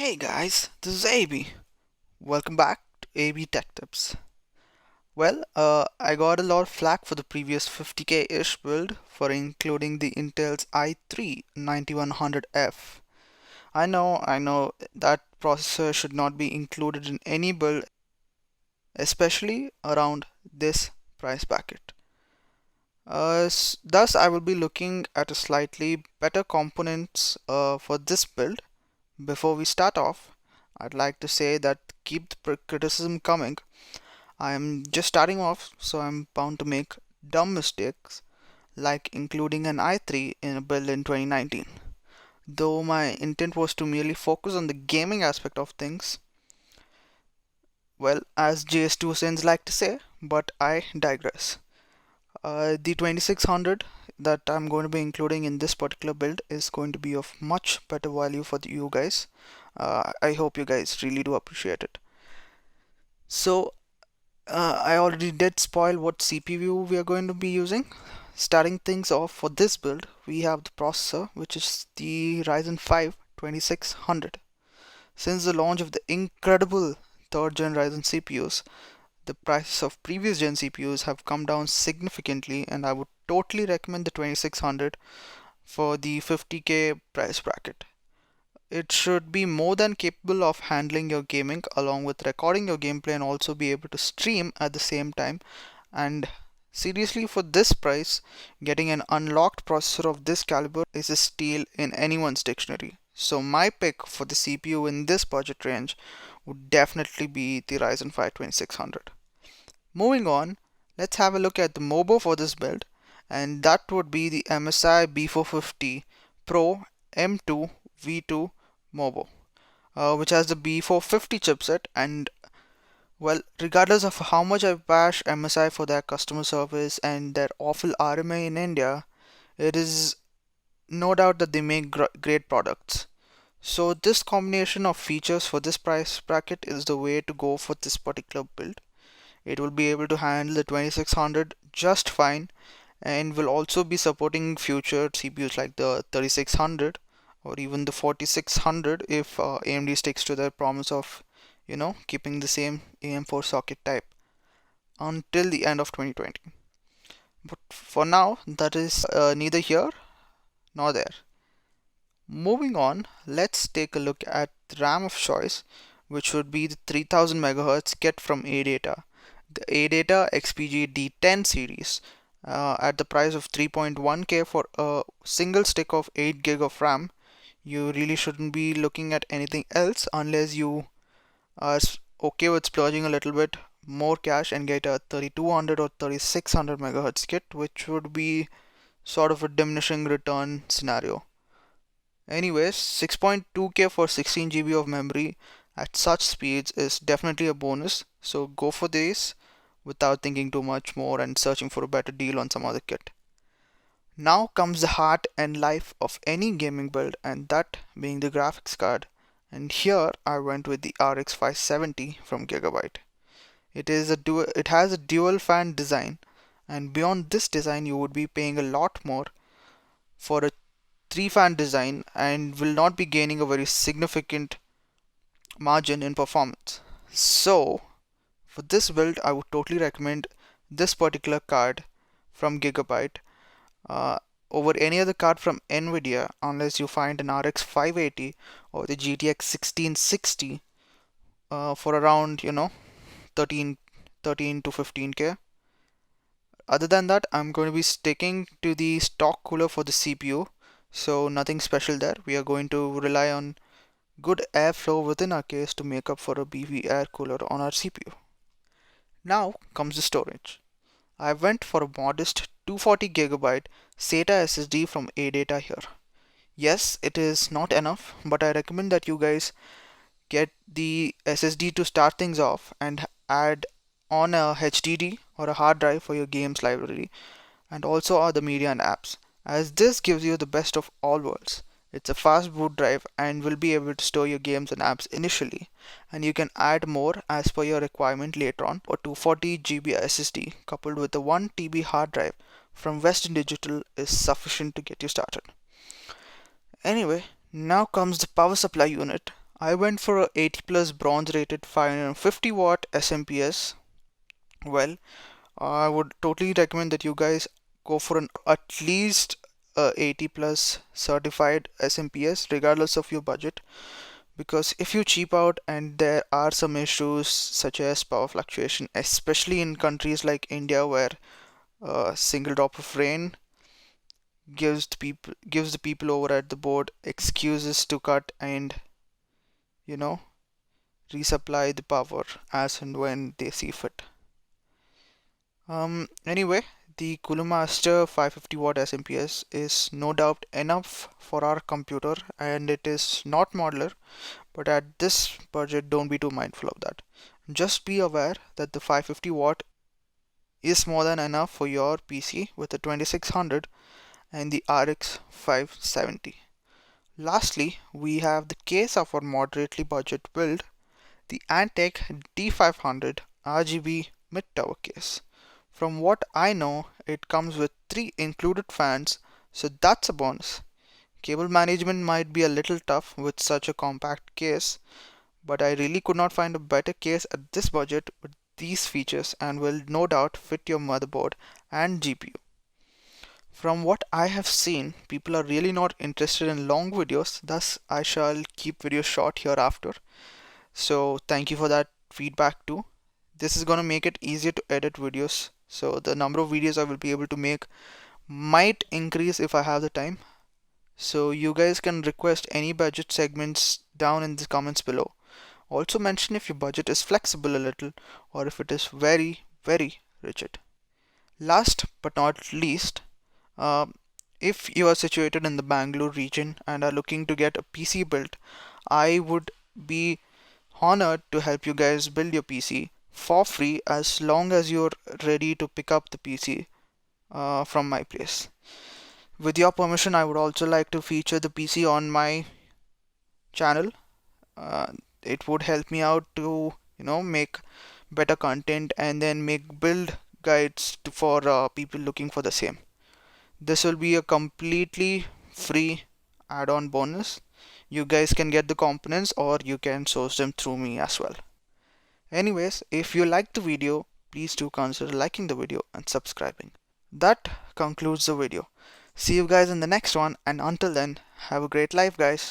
Hey guys, this is AbY. Welcome back to AbY Tech-Tips. I got a lot of flack for the previous 50K-ish build for including the Intel's i3 9100F. I know that processor should not be included in any build, especially around this price bracket. Thus, I will be looking at a slightly better components for this build. Before we start off, I'd like to say that keep the criticism coming. I am just starting off, so I'm bound to make dumb mistakes like including an i3 in a build in 2019. Though my intent was to merely focus on the gaming aspect of things, well, as JS2Sins like to say, but I digress. The 2600 that I'm going to be including in this particular build is going to be of much better value for you guys. I hope you guys really do appreciate it. So, I already did spoil what CPU we are going to be using. Starting things off for this build, we have the processor, which is the Ryzen 5 2600. Since the launch of the incredible 3rd gen Ryzen CPUs, the prices of previous gen CPUs have come down significantly, and I would totally recommend the 2600 for the 50K price bracket. It should be more than capable of handling your gaming along with recording your gameplay and also be able to stream at the same time. And seriously, for this price, getting an unlocked processor of this caliber is a steal in anyone's dictionary. So my pick for the CPU in this budget range would definitely be the Ryzen 5 2600. Moving on, let's have a look at the MOBO for this build, and that would be the MSI B450 Pro M2 V2 MOBO, which has the B450 chipset. And well, regardless of how much I bash MSI for their customer service and their awful RMA in India, it is no doubt that they make great products. So this combination of features for this price bracket is the way to go for this particular build. It will be able to handle the 2600 just fine, and will also be supporting future CPUs like the 3600 or even the 4600 if AMD sticks to their promise of keeping the same AM4 socket type until the end of 2020. But for now, that is neither here nor there. Moving on, let's take a look at the RAM of choice, which would be the 3000 MHz kit from ADATA, the ADATA XPG D10 series, at the price of 3.1K for a single stick of 8 GB of RAM. You really shouldn't be looking at anything else unless you are okay with splurging a little bit more cash and get a 3200 or 3600 MHz kit, which would be sort of a diminishing return scenario. Anyways, 6.2K for 16 GB of memory at such speeds is definitely a bonus, so go for this without thinking too much more and searching for a better deal on some other kit. Now comes the heart and life of any gaming build, and that being the graphics card. And here I went with the RX 570 from Gigabyte. It has a dual fan design, and beyond this design you would be paying a lot more for a 3-fan design and will not be gaining a very significant margin in performance. So for this build, I would totally recommend this particular card from Gigabyte over any other card from Nvidia, unless you find an RX 580 or the GTX 1660 for around 13 to 15K. Other than that, I'm going to be sticking to the stock cooler for the CPU, so nothing special there. We are going to rely on good airflow within our case to make up for a beefy air cooler on our CPU. Now comes the storage. I went for a modest 240GB SATA SSD from ADATA here. Yes, it is not enough, but I recommend that you guys get the SSD to start things off and add on a HDD or a hard drive for your games library and also other media and apps, as this gives you the best of all worlds. It's a fast boot drive and will be able to store your games and apps initially, and you can add more as per your requirement later on. A 240GB SSD coupled with a 1TB hard drive from Western Digital is sufficient to get you started. Anyway, now comes the power supply unit. I went for a 80 plus bronze rated 550 watt SMPS. Well, I would totally recommend that you guys go for an at least 80 plus certified SMPS regardless of your budget, because if you cheap out and there are some issues such as power fluctuation, especially in countries like India where a single drop of rain gives the people over at the board excuses to cut and you know resupply the power as and when they see fit. Anyway, the Cooler Master 550 watt SMPS is no doubt enough for our computer, and it is not modular, but at this budget don't be too mindful of that. Just be aware that the 550 watt is more than enough for your PC with the 2600 and the RX 570. Lastly, we have the case of our moderately budget build, the Antec D500 RGB mid-tower case. From what I know, it comes with 3 included fans, so that's a bonus. Cable management might be a little tough with such a compact case, but I really could not find a better case at this budget with these features and will no doubt fit your motherboard and GPU. From what I have seen, people are really not interested in long videos, thus I shall keep videos short hereafter. So thank you for that feedback too. This is gonna make it easier to edit videos, so the number of videos I will be able to make might increase if I have the time. So you guys can request any budget segments down in the comments below. Also mention if your budget is flexible a little or if it is very, very rigid. Last but not least, uh, if you are situated in the Bangalore region and are looking to get a PC built, I would be honored to help you guys build your PC for free as long as you're ready to pick up the PC from my place. With your permission, I would also like to feature the PC on my channel. Uh, it would help me out to make better content and then make build guides for people looking for the same. This will be a completely free add-on bonus. You guys can get the components or you can source them through me as well. Anyways, if you liked the video, please do consider liking the video and subscribing. That concludes the video. See you guys in the next one, and until then, have a great life, guys.